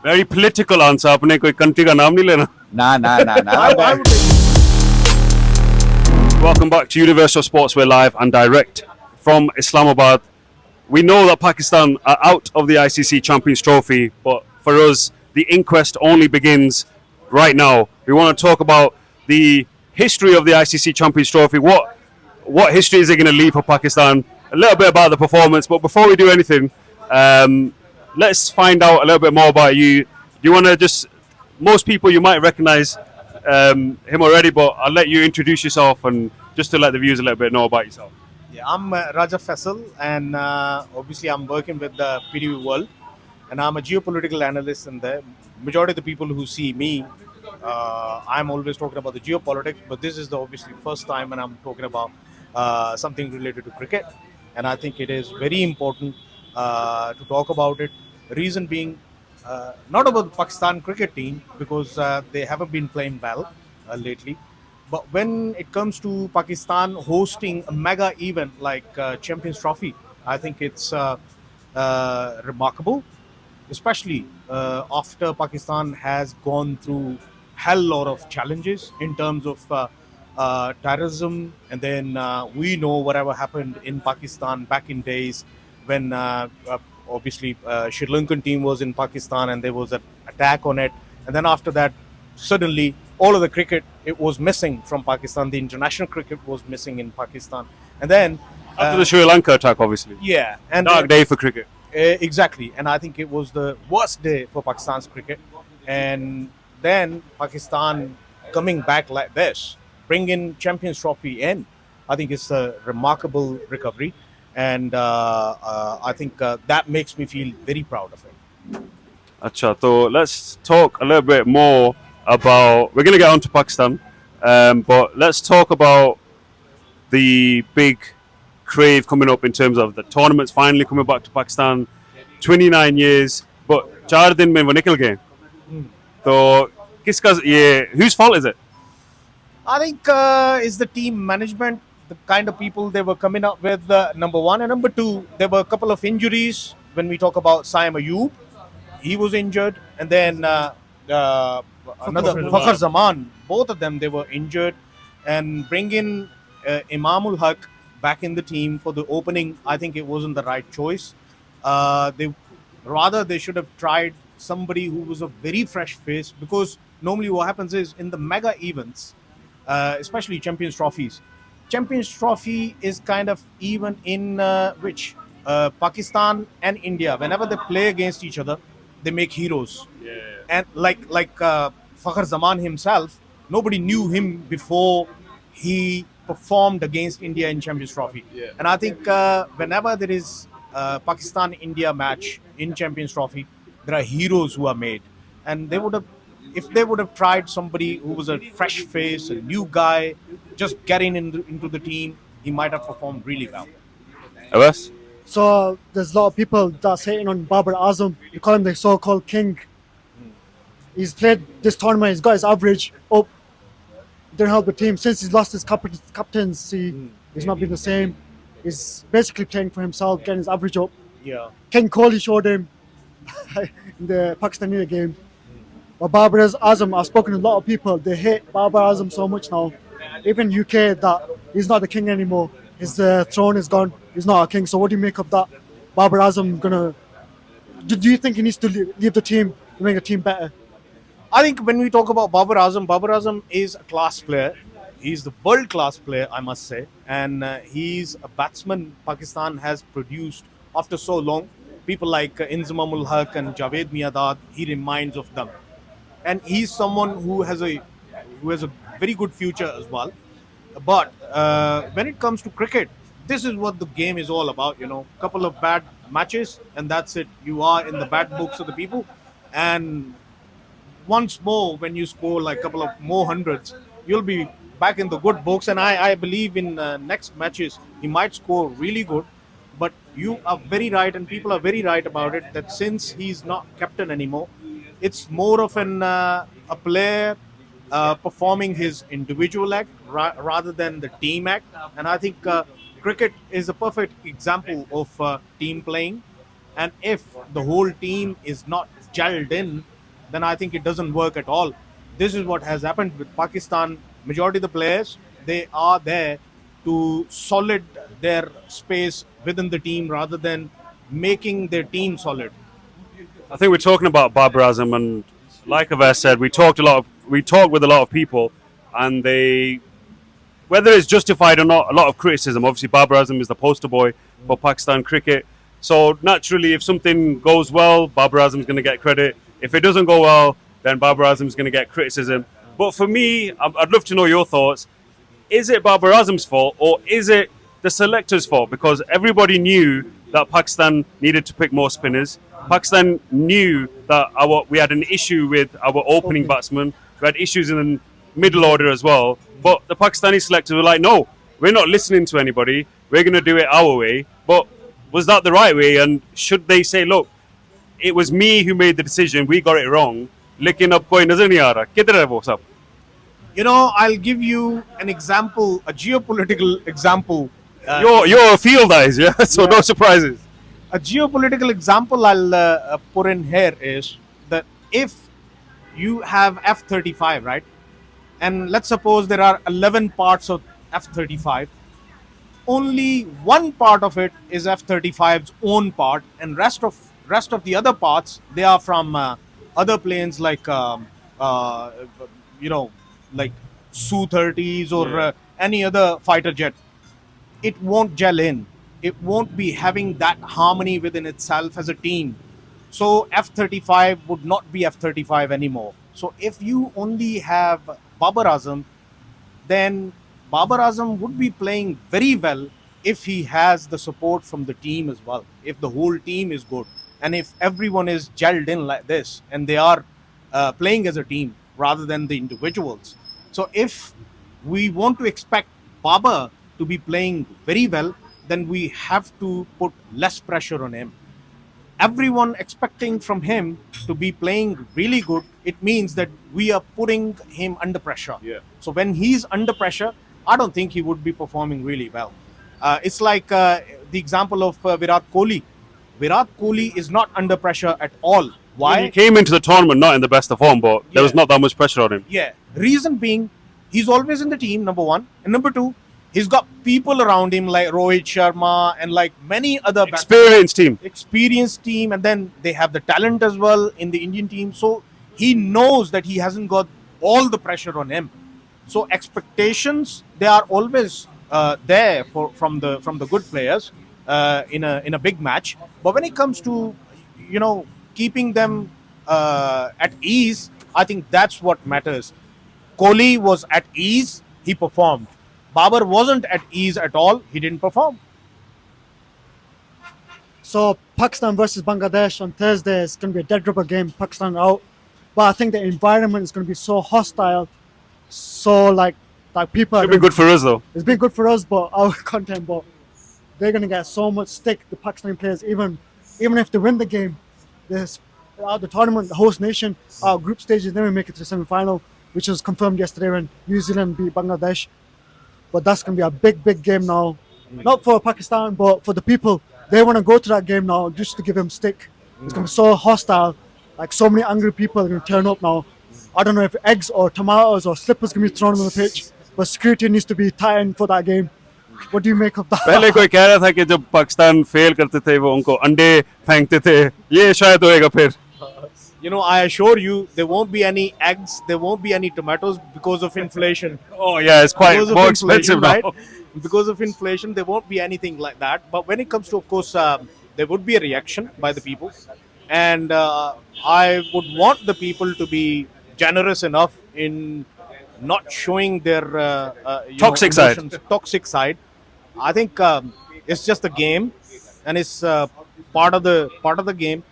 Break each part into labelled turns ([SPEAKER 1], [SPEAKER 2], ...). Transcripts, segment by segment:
[SPEAKER 1] Very political answer. आपने कोई country का नाम नहीं लेना.
[SPEAKER 2] Nah.
[SPEAKER 1] Welcome back to Universal Sports. We're live and direct from Islamabad. We know that Pakistan are out of the ICC Champions Trophy, but for us, the inquest only begins right now. We want to talk about the history of the ICC Champions Trophy. What history is it going to leave for Pakistan? A little bit about the performance, but before we do anything, let's find out a little bit more about you. Do you want to just? Most people you might recognize him already, but I'll let you introduce yourself and just to let the viewers a little bit know about yourself.
[SPEAKER 3] Yeah, I'm Raja Faisal, and obviously I'm working with the PDV World, and I'm a geopolitical analyst. And the majority of the people who see me, I'm always talking about the geopolitics, but this is the obviously first time when I'm talking about something related to cricket, and I think it is very important to talk about it. Reason being, not about the Pakistan cricket team because they haven't been playing well lately. But when it comes to Pakistan hosting a mega event like Champions Trophy, I think it's remarkable, especially after Pakistan has gone through hell lot of challenges in terms of terrorism, and then we know whatever happened in Pakistan back in days when obviously Sri Lankan team was in Pakistan and there was an attack on it, and then after that suddenly all of the cricket it was missing from Pakistan. The international cricket was missing in Pakistan, and then
[SPEAKER 1] After the Sri Lanka attack, obviously.
[SPEAKER 3] yeah, and
[SPEAKER 1] Dark day for cricket.
[SPEAKER 3] exactly, and I think it was the worst day for Pakistan's cricket. And then Pakistan coming back like this, bringing Champions Trophy in, I think it's a remarkable recovery, and I think that makes me feel very proud of it.
[SPEAKER 1] Acha, so let's talk a little bit more about. We're going to get on to Pakistan, but let's talk about the big crave coming up in terms of the tournaments finally coming back to Pakistan. 29 years, but 4 दिन में वो निकल गए. तो किसका ये? Whose fault is it?
[SPEAKER 3] I think is the team management, the kind of people they were coming up with, number one. And number two, there were a couple of injuries when we talk about Saim Ayub. He was injured. And then another Fakhar Zaman. Both of them, they were injured. And bringing Imamul Haq back in the team for the opening, I think it wasn't the right choice. They should have tried somebody who was a very fresh face, because normally what happens is in the mega events, especially Champions Trophies. Champions Trophy is kind of even in which Pakistan and India, whenever they play against each other, they make heroes.
[SPEAKER 1] Yeah.
[SPEAKER 3] And like Fakhar Zaman himself, nobody knew him before he performed against India in Champions Trophy.
[SPEAKER 1] Yeah.
[SPEAKER 3] And I think whenever there is Pakistan-India match in Champions Trophy, there are heroes who are made. And they would have, if they would have tried somebody who was a fresh face, a new guy, just getting into the team, he might have performed really well.
[SPEAKER 1] Abbas?
[SPEAKER 4] So there's a lot of people that's hating on Babar Azam. They call him the so-called king. He's played this tournament. He's got his average up. Didn't help the team since he's lost his captaincy. He's not been the same. He's basically playing for himself, getting his average up.
[SPEAKER 3] Yeah.
[SPEAKER 4] Ken Kohli showed him in the Pakistani game. But Babar Azam, I've spoken to a lot of people. They hate Babar Azam so much now. Even UK, that he's not the king anymore. His throne is gone. He's not a king. So what do you make of that? Babar Azam gonna? Do you think he needs to leave the team to make the team better?
[SPEAKER 3] I think when we talk about Babar Azam is a class player. He's the world-class player, I must say. And he's a batsman Pakistan has produced after so long. People like Inzamamul Haq and Javed Miadad, he reminds of them. And he's someone who has a very good future as well. But when it comes to cricket, this is what the game is all about. Couple of bad matches and that's it. You are in the bad books of the people. And once more, when you score like a couple of more hundreds, you'll be back in the good books. And I believe in next matches he might score really good. But you are very right, and people are very right about it, that since he's not captain anymore, it's more of a player performing his individual act rather than the team act. And I think cricket is a perfect example of team playing. And if the whole team is not gelled in, then I think it doesn't work at all. This is what has happened with Pakistan. Majority of the players, they are there to solid their space within the team rather than making their team solid.
[SPEAKER 1] I think we're talking about Babar Azam, and like Avaz said, we talked with a lot of people, and they, whether it's justified or not, a lot of criticism. Obviously, Babar Azam is the poster boy for Pakistan cricket. So naturally, if something goes well, Babar Azam is going to get credit. If it doesn't go well, then Babar Azam is going to get criticism. But for me, I'd love to know your thoughts. Is it Babar Azam's fault or is it the selector's fault? Because everybody knew that Pakistan needed to pick more spinners. Pakistan knew that we had an issue with our opening batsmen. We had issues in the middle order as well. But the Pakistani selectors were like, no, we're not listening to anybody. We're going to do it our way. But was that the right way? And should they say, look, it was me who made the decision. We got it wrong. Lekin ab koi nazar nahi aa raha. Kidhar hai wo sab?
[SPEAKER 3] You know, I'll give you an example, a geopolitical example.
[SPEAKER 1] You're a field eyes, yeah? So no surprises.
[SPEAKER 3] A geopolitical example I'll put in here is that if you have F-35, right? And let's suppose there are 11 parts of F-35. Only one part of it is F-35's own part, and rest of the other parts, they are from other planes like like Su-30s or any other fighter jet. It won't gel in. It won't be having that harmony within itself as a team. So F-35 would not be F-35 anymore. So if you only have Babar Azam, then Babar Azam would be playing very well if he has the support from the team as well. If the whole team is good and if everyone is gelled in like this and they are playing as a team rather than the individuals. So if we want to expect Babar to be playing very well, then we have to put less pressure on him. Everyone expecting from him to be playing really good, it means that we are putting him under pressure.
[SPEAKER 1] Yeah.
[SPEAKER 3] So when he's under pressure, I don't think he would be performing really well. It's like the example of Virat Kohli. Virat Kohli is not under pressure at all. Why?
[SPEAKER 1] He came into the tournament not in the best of form, but there was not that much pressure on him.
[SPEAKER 3] Yeah. Reason being, he's always in the team, number one. And number two, he's got people around him like Rohit Sharma and like many other experienced team, and then they have the talent as well in the Indian team. So he knows that he hasn't got all the pressure on him. So expectations, they are always there from the good players in a big match. But when it comes to keeping them at ease, I think that's what matters. Kohli was at ease, he performed. Babar wasn't at ease at all, he didn't perform.
[SPEAKER 4] So Pakistan versus Bangladesh on Thursday is going to be a dead rubber game. Pakistan out, but I think the environment is going to be so hostile. So like people.
[SPEAKER 1] It's been good for us though.
[SPEAKER 4] It's been good for us, but our content. But they're going to get so much stick. The Pakistani players, even if they win the game, the tournament, the host nation, our group stages, they will make it to the semi-final, which was confirmed yesterday when New Zealand beat Bangladesh. But that's going to be a big game now. Not for Pakistan, but for the people. They want to go to that game now just to give him stick. It's going to be so hostile. Like so many angry people are going to turn up now. I don't know if eggs or tomatoes or slippers going to be thrown on the pitch. But security needs to be tightened for that game. What do you make of that?
[SPEAKER 1] पहले कोई कह रहा था कि जब Pakistan fail करते थे वो उनको अंडे फेंकते थे ये शायद होएगा फिर
[SPEAKER 3] I assure you, there won't be any eggs, there won't be any tomatoes because of inflation.
[SPEAKER 1] Oh yeah, it's quite more expensive now.
[SPEAKER 3] Right? Because of inflation, there won't be anything like that. But when it comes to, of course, there would be a reaction by the people. And I would want the people to be generous enough in not showing their
[SPEAKER 1] Toxic
[SPEAKER 3] side. I think it's just a game, and it's part of the game.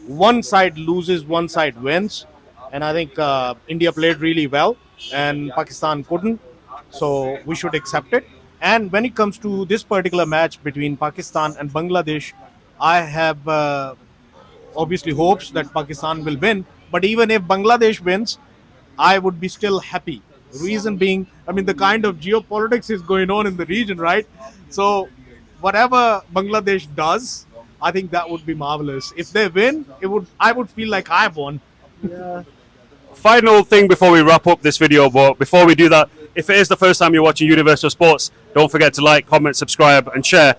[SPEAKER 3] One side loses, one side wins, and I think India played really well, and Pakistan couldn't. So we should accept it. And when it comes to this particular match between Pakistan and Bangladesh, I have obviously hopes that Pakistan will win. But even if Bangladesh wins, I would be still happy. Reason being, I mean, the kind of geopolitics is going on in the region, right? So whatever Bangladesh does, I think that would be marvelous. If they win, I would feel like I won.
[SPEAKER 4] Yeah,
[SPEAKER 1] final thing before we wrap up this video, but before we do that, if it is the first time you're watching Universal Sports, don't forget to like, comment, subscribe, and share.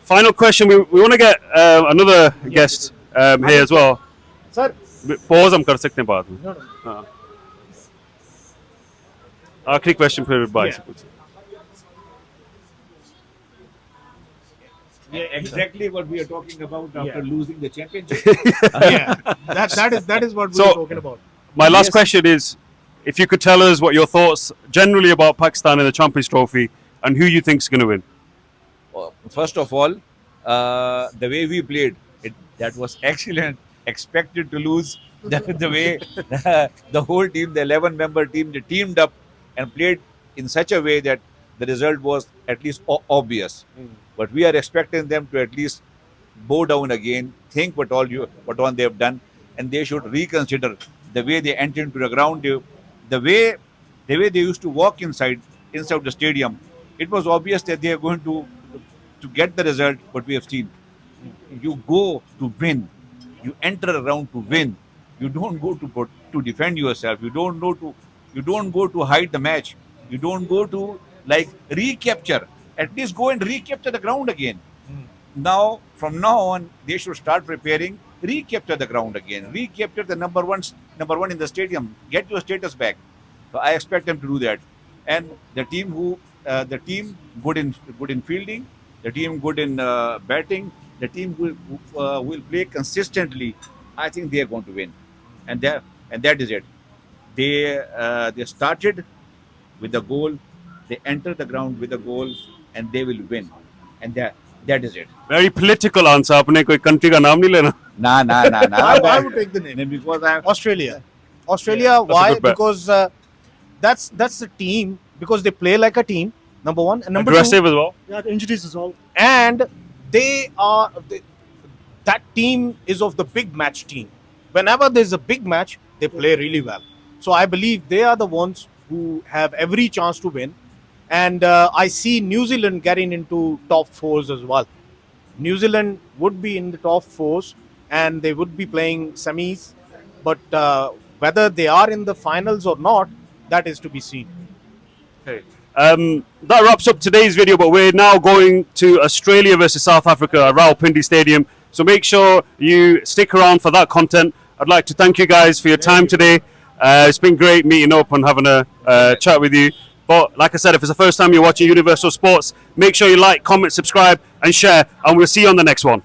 [SPEAKER 1] Final question, we want to get another guest here as well.
[SPEAKER 3] Sir,
[SPEAKER 1] Pause हम कर सकते हैं बाद में.
[SPEAKER 3] no, no.
[SPEAKER 1] हाँ. आखिरी question फिर bye से पूछे.
[SPEAKER 2] Exactly what we are talking about after
[SPEAKER 3] Yeah.
[SPEAKER 2] losing the championship.
[SPEAKER 3] Yeah, that is what we
[SPEAKER 1] So-
[SPEAKER 3] were talking about.
[SPEAKER 1] My last
[SPEAKER 2] Yes.
[SPEAKER 1] question is, if you could tell us what your thoughts generally about Pakistan in the Champions Trophy and who you think is going to win.
[SPEAKER 2] First of all, the way we played, that was excellent. Expected to lose. The way the whole team, the 11-member team, they teamed up and played in such a way that the result was at least obvious. But we are expecting them to at least bow down again, think what all they have done, and they should reconsider the way they enter into the ground, the way they used to walk inside the stadium. It was obvious that they are going to get the result. What we have seen, you go to win, you enter around to win. You don't go to defend yourself. You don't go to hide the match. You don't go to like recapture. At least go and recapture the ground again. Now, from now on, they should start preparing, recapture the ground again, recapture the number one in the stadium, get your status back. So I expect them to do that. And the team good in fielding, the team good in batting, the team will play consistently. I think they are going to win, and that is it. They started with the goal, they enter the ground with the goal, and they will win, and that is it.
[SPEAKER 1] Very political answer. आपने कोई country का नाम नहीं लेना.
[SPEAKER 2] Nah.
[SPEAKER 3] I would take the name.
[SPEAKER 2] Because I
[SPEAKER 3] Australia.
[SPEAKER 1] That's a
[SPEAKER 3] Why?
[SPEAKER 1] good bet.
[SPEAKER 3] Because that's the team. Because they play like a team. Number one, and number
[SPEAKER 1] Aggressive
[SPEAKER 3] two,
[SPEAKER 1] as well.
[SPEAKER 4] Yeah, the injuries as well.
[SPEAKER 3] and that team is of the big match team. Whenever there's a big match, they play really well. So I believe they are the ones who have every chance to win. And I see New Zealand getting into top fours as well. New Zealand would be in the top fours and they would be playing semis. But whether they are in the finals or not, that is to be seen.
[SPEAKER 1] Okay. That wraps up today's video, but we're now going to Australia versus South Africa at Rawalpindi Stadium. So make sure you stick around for that content. I'd like to thank you guys for your time today. It's been great meeting up and having a chat with you. But like I said, if it's the first time you're watching Universal Sports, make sure you like, comment, subscribe, and share. And we'll see you on the next one.